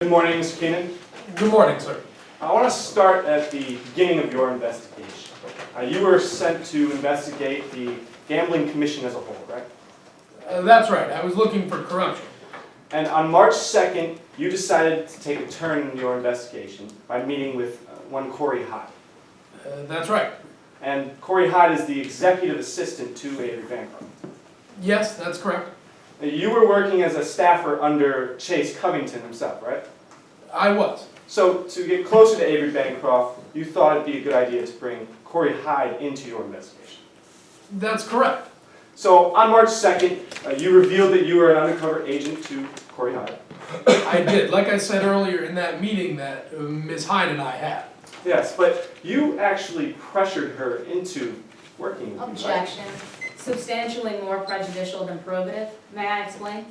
Good morning, Mr. Keenan. Good morning, sir. I want to start at the beginning of your investigation. You were sent to investigate the Gambling Commission as a whole, right? That's right. I was looking for corruption. And on March 2nd, you decided to take a turn in your investigation by meeting with one Corey Hyde. That's right. And Corey Hyde is the executive assistant to Avery Bancroft. Yes, that's correct. You were working as a staffer under Chase Covington himself, right? I was. So to get closer to Avery Bancroft, you thought it'd be a good idea to bring Corey Hyde into your investigation. That's correct. So on March 2nd, you revealed that you were an undercover agent to Corey Hyde. I did. Like I said earlier in that meeting that Ms. Hyde and I had. Yes, but you actually pressured her into working with you, right? Objection. Substantially more prejudicial than probative. May I explain?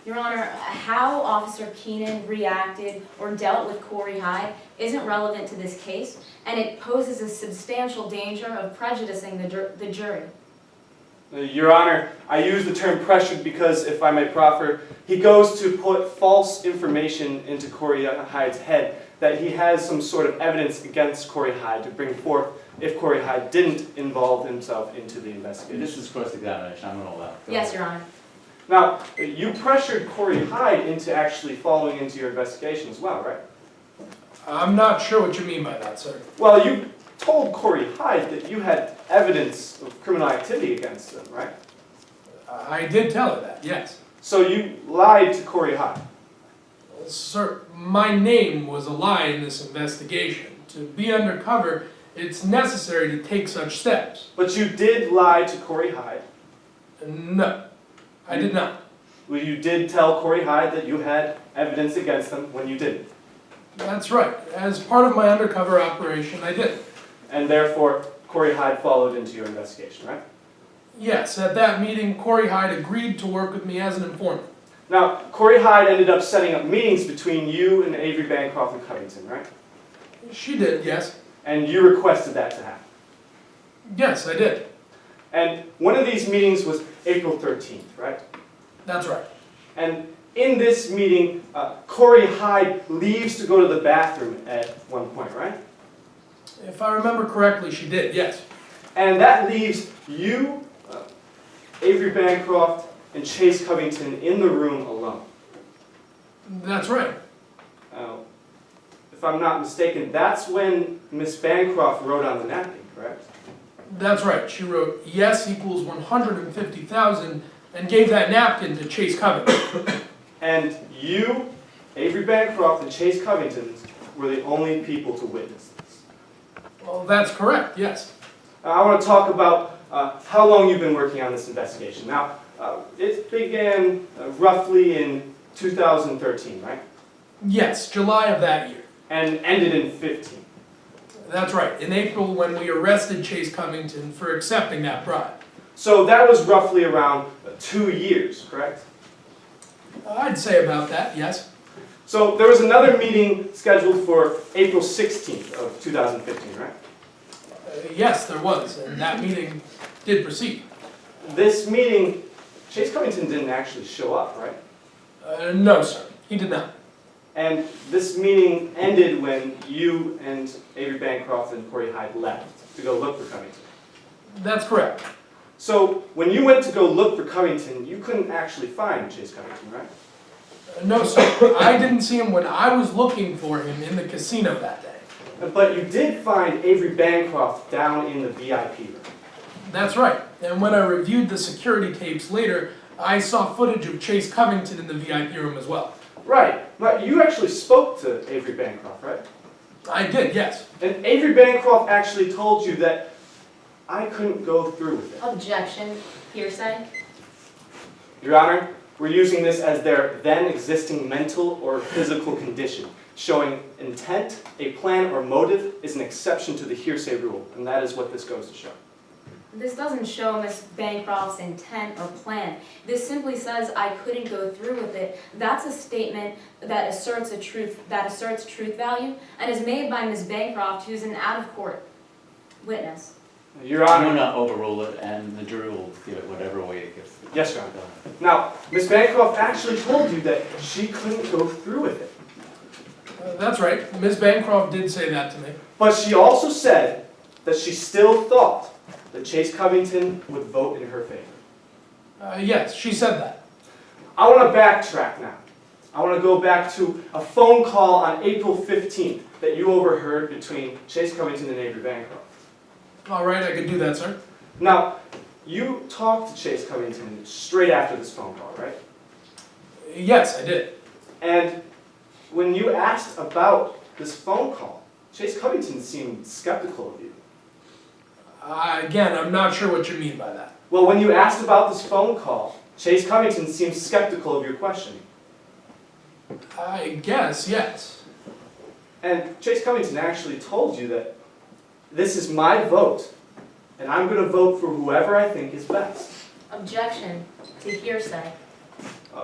Your Honor, how Officer Keenan reacted or dealt with Corey Hyde isn't relevant to this case, and it poses a substantial danger of prejudicing the jury. Your Honor, I use the term pressured because, if I may proffer, he goes to put false information into Corey Hyde's head that he has some sort of evidence against Corey Hyde to bring forth if Corey Hyde didn't involve himself into the investigation. This is cross-examination, I'm gonna allow. Yes, Your Honor. Now, you pressured Corey Hyde into actually following into your investigation as well, right? I'm not sure what you mean by that, sir. Well, you told Corey Hyde that you had evidence of criminal activity against him, right? I did tell her that, yes. So you lied to Corey Hyde. Sir, my name was a lie in this investigation. To be undercover, it's necessary to take such steps. But you did lie to Corey Hyde. No, I did not. Well, you did tell Corey Hyde that you had evidence against him when you didn't. That's right. As part of my undercover operation, I did. And therefore, Corey Hyde followed into your investigation, right? Yes, at that meeting, Corey Hyde agreed to work with me as an informant. Now, Corey Hyde ended up setting up meetings between you and Avery Bancroft and Covington, right? She did, yes. And you requested that to happen. Yes, I did. And one of these meetings was April 13th, right? That's right. And in this meeting, Corey Hyde leaves to go to the bathroom at one point, right? If I remember correctly, she did, yes. And that leaves you, Avery Bancroft, and Chase Covington in the room alone. That's right. If I'm not mistaken, that's when Miss Bancroft wrote on the napkin, correct? That's right. She wrote, yes equals 150,000, and gave that napkin to Chase Covington. And you, Avery Bancroft, and Chase Covington were the only people to witness this. Well, that's correct, yes. I want to talk about how long you've been working on this investigation. Now, it began roughly in 2013, right? Yes, July of that year. And ended in 15. That's right, in April when we arrested Chase Covington for accepting that bribe. So that was roughly around 2 years, correct? I'd say about that, yes. So there was another meeting scheduled for April 16th of 2015, right? Yes, there was, and that meeting did proceed. This meeting, Chase Covington didn't actually show up, right? No, sir, he did not. And this meeting ended when you and Avery Bancroft and Corey Hyde left to go look for Covington. That's correct. So when you went to go look for Covington, you couldn't actually find Chase Covington, right? No, sir, I didn't see him when I was looking for him in the casino that day. But you did find Avery Bancroft down in the VIP room. That's right, and when I reviewed the security tapes later, I saw footage of Chase Covington in the VIP room as well. Right, but you actually spoke to Avery Bancroft, right? I did, yes. And Avery Bancroft actually told you that I couldn't go through with it. Objection. Hearsay. Your Honor, we're using this as their then existing mental or physical condition. Showing intent, a plan, or motive is an exception to the hearsay rule, and that is what this goes to show. This doesn't show Miss Bancroft's intent or plan. This simply says I couldn't go through with it. That's a statement that asserts truth value and is made by Miss Bancroft, who's an out-of-court witness. Your I'm Honor, gonna overrule it, and the jury will give it whatever way it gives. Yes, Your Honor. now, Ms. Bancroft actually told you that she couldn't go through with it. That's right, Ms. Bancroft did say that to me. But she also said that she still thought that Chase Covington would vote in her favor. Yes, she said that. I want to backtrack now. I want to go back to a phone call on April 15th that you overheard between Chase Covington and Avery Bancroft. All right, I could do that, sir. Now, you talked to Chase Covington straight after this phone call, right? Yes, I did. And when you asked about this phone call, Chase Covington seemed skeptical of you. Again, I'm not sure what you mean by that. Well, when you asked about this phone call, Chase Covington seemed skeptical of your questioning. I guess, yes. And Chase Covington actually told you that this is my vote, and I'm going to vote for whoever I think is best. Objection to hearsay.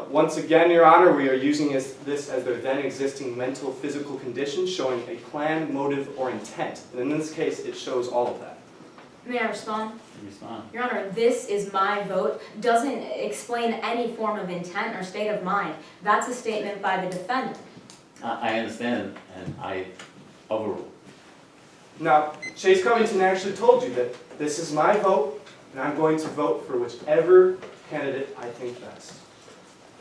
Once again, Your Honor, we are using this as their then existing mental physical condition showing a plan, motive, or intent. And in this case, it shows all of that. May I respond? Respond. Your Honor, this is my vote doesn't explain any form of intent or state of mind. That's a statement by the defendant. I understand, and I overrule. Now, Chase Covington actually told you that this is my vote, and I'm going to vote for whichever candidate I think best.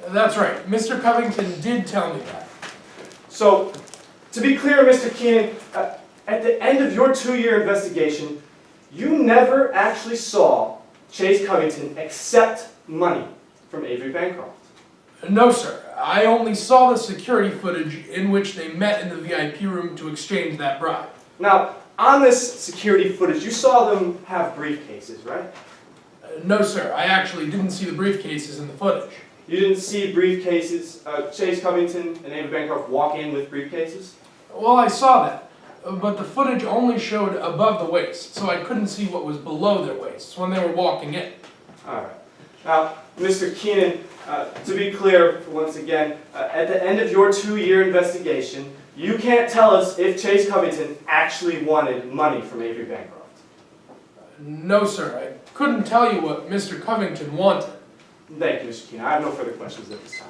That's right, Mr. Covington did tell me that. So, to be clear, Mr. Keenan, at the end of your 2-year investigation, you never actually saw Chase Covington accept money from Avery Bancroft. No, sir. I only saw the security footage in which they met in the VIP room to exchange that bribe. Now, on this security footage, you saw them have briefcases, right? No, sir. I actually didn't see the briefcases in the footage. You didn't see briefcases, Chase Covington and Avery Bancroft walk in with briefcases? Well, I saw that, but the footage only showed above the waist, so I couldn't see what was below their waists when they were walking in. All right. Now, Mr. Keenan, to be clear, once again, at the end of your 2-year investigation, you can't tell us if Chase Covington actually wanted money from Avery Bancroft. No, sir. I couldn't tell you what Mr. Covington wanted. Thank you, Mr. Keenan. I have no further questions at this time.